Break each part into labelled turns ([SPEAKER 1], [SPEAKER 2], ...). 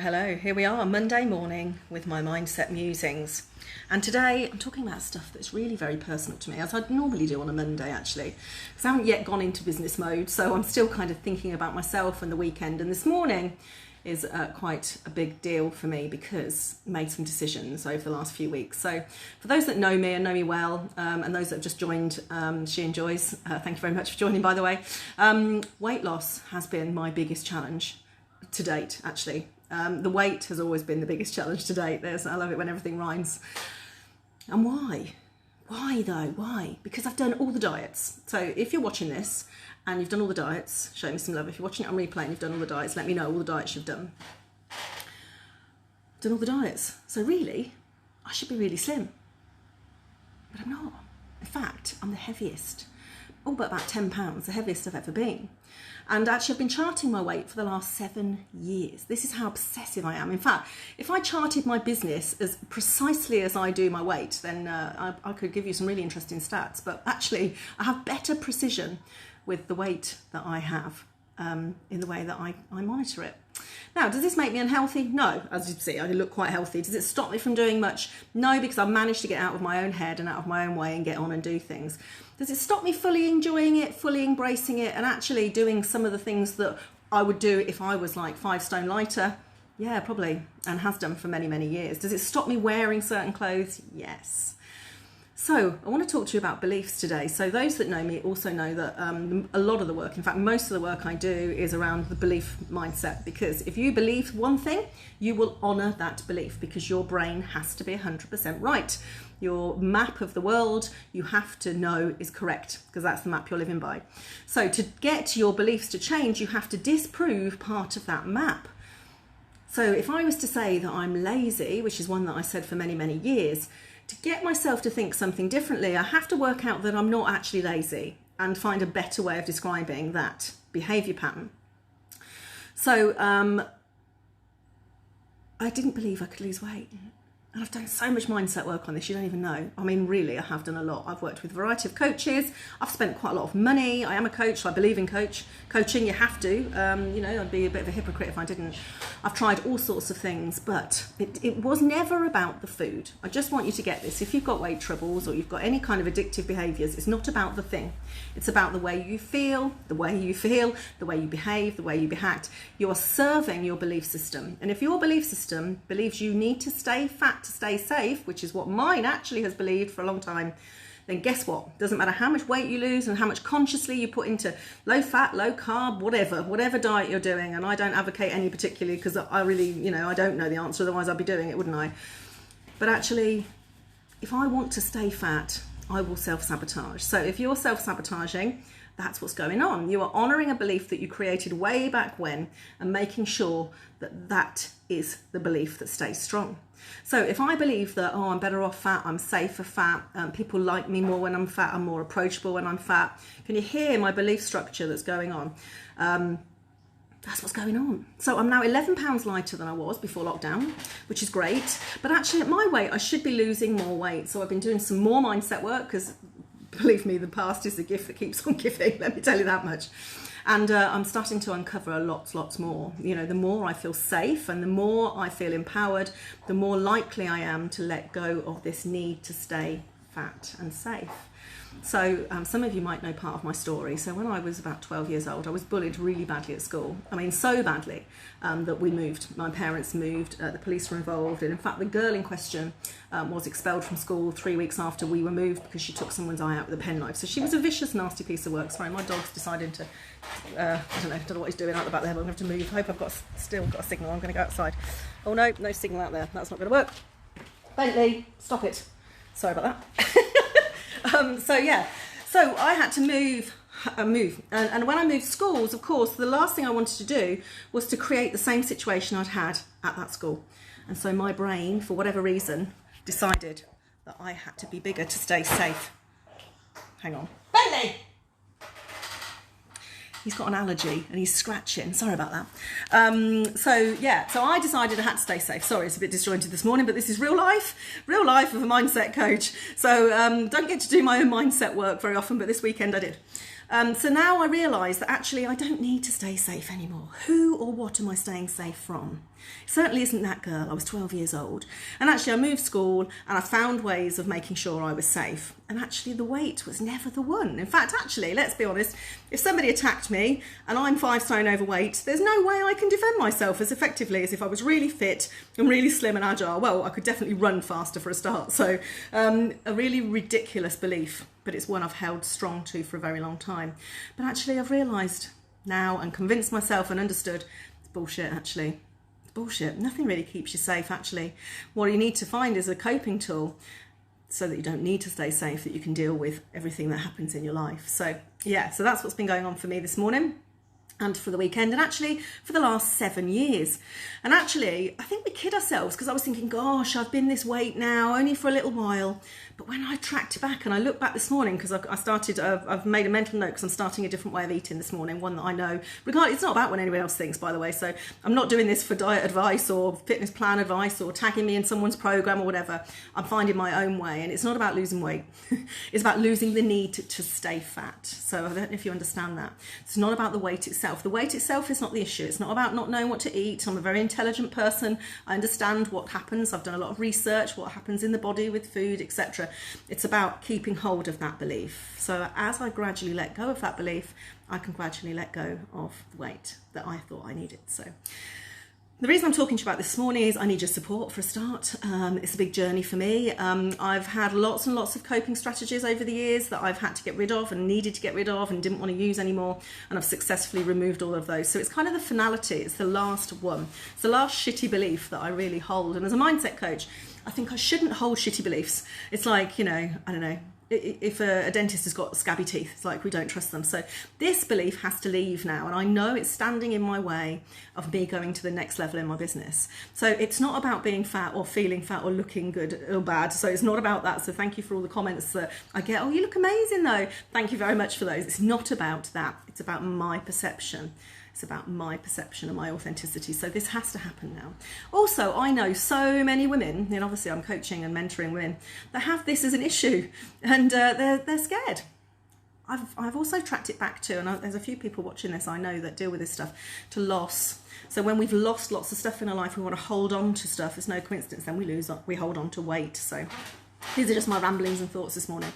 [SPEAKER 1] Hello, here we are, Monday morning with my mindset musings. And today I'm talking about stuff that's really very personal to me, as I'd normally do on a Monday actually, because I haven't yet gone into business mode, so I'm still kind of thinking about myself and the weekend. And this morning is quite a big deal for me because I made some decisions over the last few weeks. So for those that know me and know me well, and those that have just joined She Enjoys, thank you very much for joining, by the way. Weight loss has been my biggest challenge to date, actually. The weight has always been the biggest challenge to date. I love it when everything rhymes. And why? Why though? Why? Because I've done all the diets. So if you're watching this and you've done all the diets, show me some love. If you're watching it on replay and you've done all the diets, let me know all the diets you've done. Done all the diets. So really, I should be really slim. But I'm not. In fact, I'm the heaviest. All but about 10 pounds, the heaviest I've ever been. And actually I've been charting my weight for the last 7 years. This is how obsessive I am. In fact, if I charted my business as precisely as I do my weight, then I could give you some really interesting stats. But actually I have better precision with the weight that I have in the way that I monitor it. Now, does this make me unhealthy? No. As you see, I look quite healthy. Does it stop me from doing much? No, because I've managed to get out of my own head and out of my own way and get on and do things. Does it stop me fully enjoying it, fully embracing it, and actually doing some of the things that I would do if I was like 5 stone lighter? Yeah, probably, and has done for many, many years. Does it stop me wearing certain clothes? Yes. So I want to talk to you about beliefs today. So those that know me also know that a lot of the work, in fact, most of the work I do is around the belief mindset, because if you believe one thing, you will honor that belief because your brain has to be 100% right. Your map of the world, you have to know is correct because that's the map you're living by. So to get your beliefs to change, you have to disprove part of that map. So if I was to say that I'm lazy, which is one that I said for many, many years, to get myself to think something differently, I have to work out that I'm not actually lazy and find a better way of describing that behaviour pattern. So I didn't believe I could lose weight. And I've done so much mindset work on this, you don't even know. I mean, really, I have done a lot. I've worked with a variety of coaches. I've spent quite a lot of money. I am a coach. I believe in coaching. You have to. I'd be a bit of a hypocrite if I didn't. I've tried all sorts of things, but it was never about the food. I just want you to get this. If you've got weight troubles or you've got any kind of addictive behaviours, it's not about the thing. It's about the way you feel, the way you behave, the way you act. You are serving your belief system. And if your belief system believes you need to stay fat to stay safe, which is what mine actually has believed for a long time, then guess what? Doesn't matter how much weight you lose and how much consciously you put into low fat, low carb, whatever diet you're doing. And I don't advocate any particularly because I really, I don't know the answer, otherwise I'd be doing it, wouldn't I? But actually, if I want to stay fat, I will self-sabotage. So if you're self-sabotaging, that's what's going on. You are honouring a belief that you created way back when and making sure that that is the belief that stays strong. So if I believe that, I'm better off fat, I'm safer fat, people like me more when I'm fat, I'm more approachable when I'm fat. Can you hear my belief structure that's going on? That's what's going on. So I'm now 11 pounds lighter than I was before lockdown, which is great. But actually at my weight, I should be losing more weight. So I've been doing some more mindset work because believe me, the past is the gift that keeps on giving, let me tell you that much. And I'm starting to uncover lots more. The more I feel safe and the more I feel empowered, the more likely I am to let go of this need to stay fat and safe. So some of you might know part of my story. So when I was about 12 years old, I was bullied really badly at school. I mean, so badly that we moved. My parents moved, the police were involved. And in fact, the girl in question was expelled from school 3 weeks after we were moved because she took someone's eye out with a penknife. So she was a vicious, nasty piece of work. Sorry, my dog's decided to, I don't know what he's doing out the back there, but I'm going to have to move. I hope I've still got a signal. I'm going to go outside. Oh no, no signal out there. That's not going to work. Bentley, stop it. Sorry about that. So I had to move. And when I moved schools, of course, the last thing I wanted to do was to create the same situation I'd had at that school. And so my brain, for whatever reason, decided that I had to be bigger to stay safe. Hang on. Bailey! He's got an allergy and he's scratching. Sorry about that. So I decided I had to stay safe. Sorry, it's a bit disjointed this morning, but this is real life of a mindset coach. So don't get to do my own mindset work very often, but this weekend I did. So now I realise that actually I don't need to stay safe anymore. Who or what am I staying safe from? It certainly isn't that girl. I was 12 years old. And actually I moved school and I found ways of making sure I was safe. And actually the weight was never the one. In fact, actually, let's be honest, if somebody attacked me and I'm 5 stone overweight, there's no way I can defend myself as effectively as if I was really fit and really slim and agile. Well, I could definitely run faster for a start. So a really ridiculous belief, but it's one I've held strong to for a very long time. But actually I've realised now and convinced myself and understood it's bullshit actually. Bullshit. Nothing really keeps you safe actually. What you need to find is a coping tool so that you don't need to stay safe, that you can deal with everything that happens in your life. So yeah, so that's what's been going on for me this morning and for the weekend, and actually for the last 7 years. And actually I think we kid ourselves, because I was thinking, gosh, I've been this weight now only for a little while. But when I tracked back and I looked back this morning, because I've made a mental note because I'm starting a different way of eating this morning, one that I know, regardless, it's not about what anyone else thinks, by the way. So I'm not doing this for diet advice or fitness plan advice or tagging me in someone's program or whatever. I'm finding my own way, and it's not about losing weight. It's about losing the need to stay fat. So I don't know if you understand that. It's not about the weight itself. The weight itself is not the issue. It's not about not knowing what to eat. I'm a very intelligent person. I understand what happens. I've done a lot of research, what happens in the body with food, etc. It's about keeping hold of that belief. So as I gradually let go of that belief, I can gradually let go of the weight that I thought I needed. So the reason I'm talking to you about this morning is I need your support for a start. It's a big journey for me. I've had lots and lots of coping strategies over the years that I've had to get rid of and needed to get rid of and didn't want to use anymore. And I've successfully removed all of those. So it's kind of the finality. It's the last one. It's the last shitty belief that I really hold. And as a mindset coach, I think I shouldn't hold shitty beliefs. It's like, you know, I don't know, if a dentist has got scabby teeth, it's like we don't trust them. So this belief has to leave now, and I know it's standing in my way of me going to the next level in my business. So it's not about being fat or feeling fat or looking good or bad. So it's not about that. So thank you for all the comments that I get. Oh, you look amazing though. Thank you very much for those. It's not about that. It's about my perception. It's about my perception and my authenticity. So this has to happen now. Also, I know so many women, and obviously I'm coaching and mentoring women, that have this as an issue, and they're scared. I've also tracked it back to, and there's a few people watching this I know that deal with this stuff, to loss. So when we've lost lots of stuff in our life, we want to hold on to stuff. It's no coincidence then we hold on to weight. So these are just my ramblings and thoughts this morning.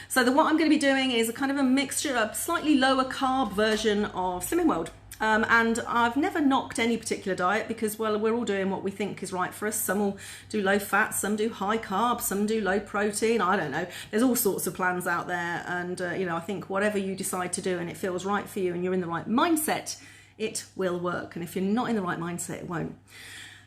[SPEAKER 1] So what I'm going to be doing is a kind of a mixture, a slightly lower carb version of Slimming World. And I've never knocked any particular diet because, well, we're all doing what we think is right for us. Some will do low fat, some do high carb, some do low protein. I don't know. There's all sorts of plans out there. And, you know, I think whatever you decide to do and it feels right for you and you're in the right mindset, it will work. And if you're not in the right mindset, it won't.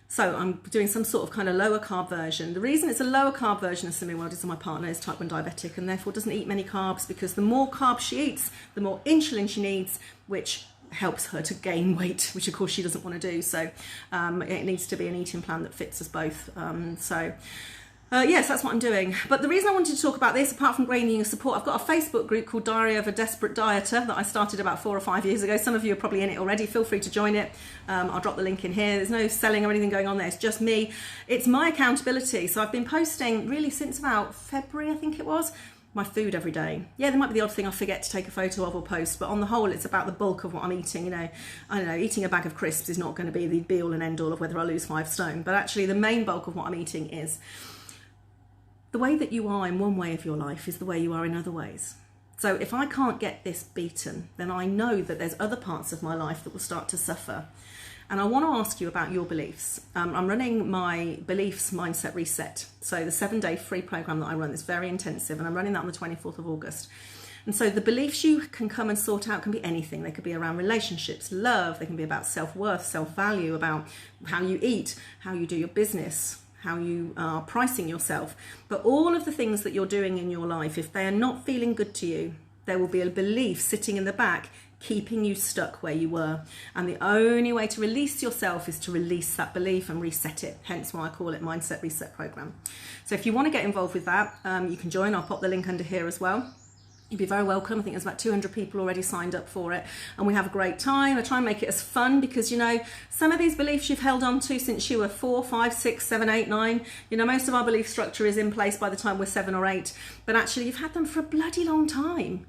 [SPEAKER 1] So I'm doing some sort of kind of lower carb version. The reason it's a lower carb version of Slimming World is that my partner is type 1 diabetic and therefore doesn't eat many carbs, because the more carbs she eats, the more insulin she needs, which helps her to gain weight, which of course she doesn't want to do. So it needs to be an eating plan that fits us both. Yes, that's what I'm doing. But the reason I wanted to talk about this, apart from gaining your support, I've got a Facebook group called Diary of a Desperate Dieter that I started about 4 or 5 years ago. Some of you are probably in it already. Feel free to join it. I'll drop the link in here. There's no selling or anything going on there. It's just me. It's my accountability. So I've been posting really since about February, I think it was, my food every day. Yeah, there might be the odd thing I forget to take a photo of or post, but on the whole, it's about the bulk of what I'm eating. You know, I don't know, eating a bag of crisps is not going to be the be all and end all of whether I lose 5 stone, but actually the main bulk of what I'm eating is the way that you are in one way of your life is the way you are in other ways. So if I can't get this beaten, then I know that there's other parts of my life that will start to suffer. And I want to ask you about your beliefs. I'm running my Beliefs Mindset Reset. So the 7-day free program that I run is very intensive, and I'm running that on the 24th of August. And so the beliefs you can come and sort out can be anything. They could be around relationships, love. They can be about self-worth, self-value, about how you eat, how you do your business, how you are pricing yourself. But all of the things that you're doing in your life, if they are not feeling good to you, there will be a belief sitting in the back keeping you stuck where you were. And the only way to release yourself is to release that belief and reset it. Hence why I call it Mindset Reset Program. So if you want to get involved with that, you can join. I'll pop the link under here as well. You'd be very welcome. I think there's about 200 people already signed up for it, and we have a great time. I try and make it as fun because, you know, some of these beliefs you've held on to since you were 4, 5, 6, 7, 8, 9. You know, most of our belief structure is in place by the time we're 7 or 8, but actually you've had them for a bloody long time.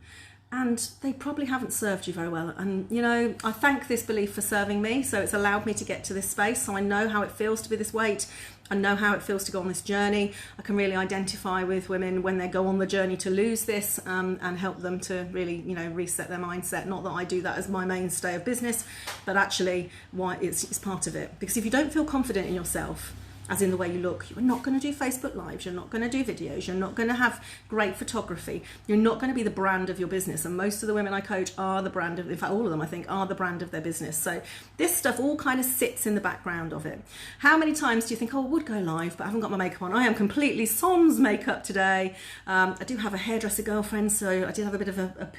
[SPEAKER 1] and they probably haven't served you very well. And you know, I thank this belief for serving me, so it's allowed me to get to this space. So I know how it feels to be this weight. I know how it feels to go on this journey. I can really identify with women when they go on the journey to lose this, and help them to really, you know, reset their mindset. Not that I do that as my mainstay of business, but actually why it's part of it. Because if you don't feel confident in yourself, as in the way you look, you're not going to do Facebook Lives, you're not going to do videos, you're not going to have great photography, you're not going to be the brand of your business. And most of the women I coach are the brand of, in fact all of them I think, are the brand of their business. So this stuff all kind of sits in the background of it. How many times do you think, oh, I would go live, but I haven't got my makeup on? I am completely sans makeup today. I do have a hairdresser girlfriend, so I did have a bit of a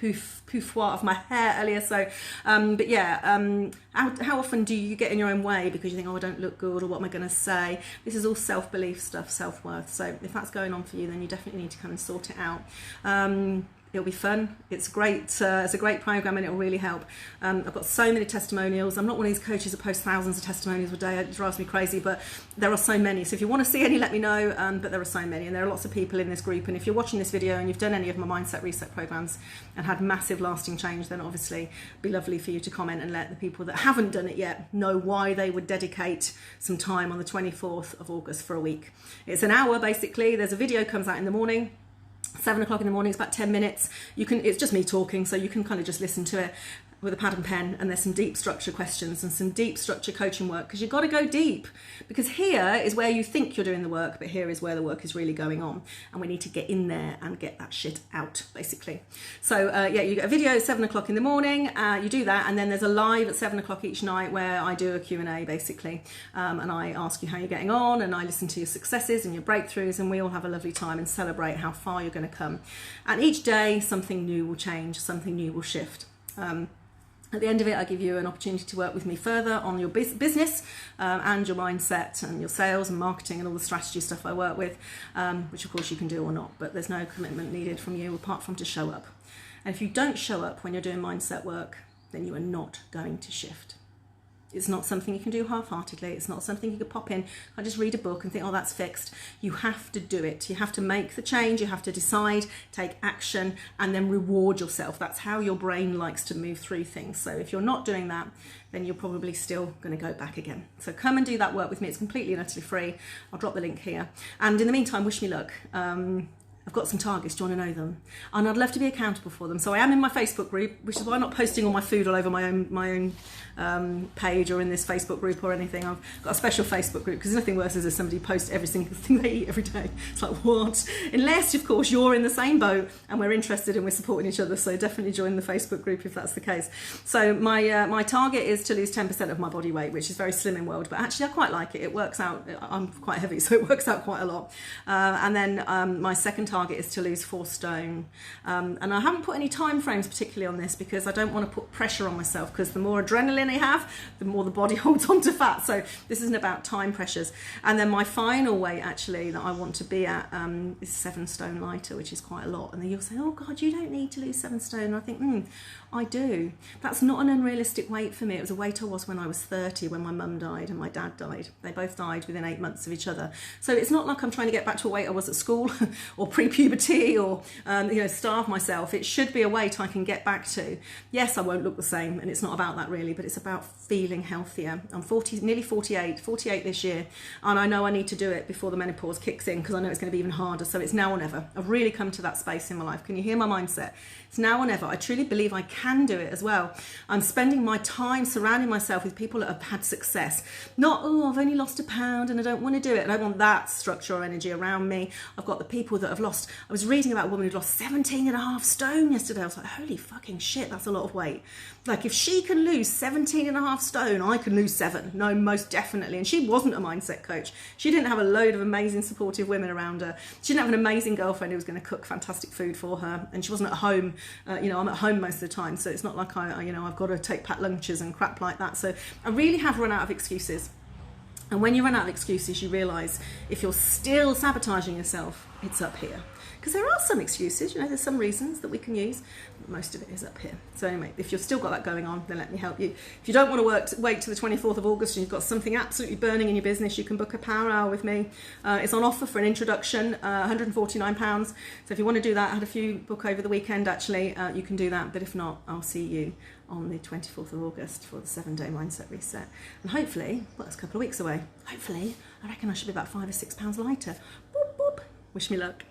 [SPEAKER 1] pouffoir of my hair earlier. So, but yeah, how often do you get in your own way because you think, oh, I don't look good, or what am I going to say? This is all self-belief stuff, self-worth. So if that's going on for you, then you definitely need to come and sort it out. It'll be fun. It's great. It's a great program, and it will really help. I've got so many testimonials. I'm not one of these coaches that post thousands of testimonials a day. It drives me crazy, but there are so many. So if you want to see any, let me know. But there are so many, and there are lots of people in this group. And if you're watching this video and you've done any of my mindset reset programs and had massive lasting change, then obviously it'd be lovely for you to comment and let the people that haven't done it yet know why they would dedicate some time on the 24th of August for a week. It's an hour basically. There's a video comes out in the morning. 7 o'clock in the morning, it's about 10 minutes. It's just me talking, so you can kind of just listen to it with a pad and pen, and there's some deep structure questions and some deep structure coaching work, because you've got to go deep, because here is where you think you're doing the work, but here is where the work is really going on, and we need to get in there and get that shit out basically. So yeah, you get a video at 7 o'clock in the morning, you do that, and then there's a live at 7 o'clock each night where I do a Q&A basically, and I ask you how you're getting on, and I listen to your successes and your breakthroughs, and we all have a lovely time and celebrate how far you're going to come. And each day something new will change, something new will shift. At the end of it, I give you an opportunity to work with me further on your business and your mindset and your sales and marketing and all the strategy stuff I work with, which of course you can do or not, but there's no commitment needed from you apart from to show up. And if you don't show up when you're doing mindset work, then you are not going to shift. It's not something you can do half-heartedly. It's not something you could pop in. I just read a book and think, oh, that's fixed. You have to do it. You have to make the change. You have to decide, take action, and then reward yourself. That's how your brain likes to move through things. So if you're not doing that, then you're probably still going to go back again. So come and do that work with me. It's completely and utterly free. I'll drop the link here. And in the meantime, wish me luck. I've got some targets. Do you want to know them? And I'd love to be accountable for them. So I am in my Facebook group, which is why I'm not posting all my food all over my own page or in this Facebook group or anything. I've got a special Facebook group because nothing worse is if somebody posts every single thing they eat every day. It's like, what? Unless, of course, you're in the same boat and we're interested and we're supporting each other. So definitely join the Facebook group if that's the case. So my target is to lose 10% of my body weight, which is very slim in world, but actually I quite like it. It works out. I'm quite heavy, so it works out quite a lot. And then my second target is to lose 4 stone, and I haven't put any time frames particularly on this because I don't want to put pressure on myself, because the more adrenaline I have, the more the body holds on to fat. So this isn't about time pressures. And then my final weight actually that I want to be at is 7 stone lighter, which is quite a lot. And then you'll say, oh God, you don't need to lose 7 stone. And I think, I do. That's not an unrealistic weight for me. It was a weight I was when I was 30, when my mum died and my dad died. They both died within 8 months of each other. So it's not like I'm trying to get back to a weight I was at school or pre-puberty or starve myself. It should be a weight I can get back to. Yes, I won't look the same, and it's not about that really, but it's about feeling healthier. I'm nearly 48 this year, and I know I need to do it before the menopause kicks in, because I know it's going to be even harder. So it's now or never. I've really come to that space in my life. Can you hear my mindset? It's now or never. I truly believe I can do it as well. I'm spending my time surrounding myself with people that have had success. Not, oh, I've only lost 1 pound and I don't want to do it. I don't want that structure or energy around me. I've got the people that have lost. I was reading about a woman who'd lost 17.5 stone yesterday. I was like, holy fucking shit, that's a lot of weight. Like, if she can lose 17.5 stone, I can lose 7. No, most definitely. And she wasn't a mindset coach. She didn't have a load of amazing supportive women around her. She didn't have an amazing girlfriend who was going to cook fantastic food for her. And she wasn't at home. I'm at home most of the time. So it's not like I've got to take packed lunches and crap like that. So I really have run out of excuses. And when you run out of excuses, you realise if you're still sabotaging yourself, it's up here. Because there are some excuses, there's some reasons that we can use, but most of it is up here. So anyway, if you've still got that going on, then let me help you. If you don't want to wait till the 24th of August and you've got something absolutely burning in your business, you can book a power hour with me. It's on offer for an introduction, £149. So if you want to do that, I had a few book over the weekend actually, you can do that. But if not, I'll see you on the 24th of August for the 7-day mindset reset. And hopefully, well, it's a couple of weeks away. Hopefully, I reckon I should be about £5 or £6 lighter. Boop, boop. Wish me luck.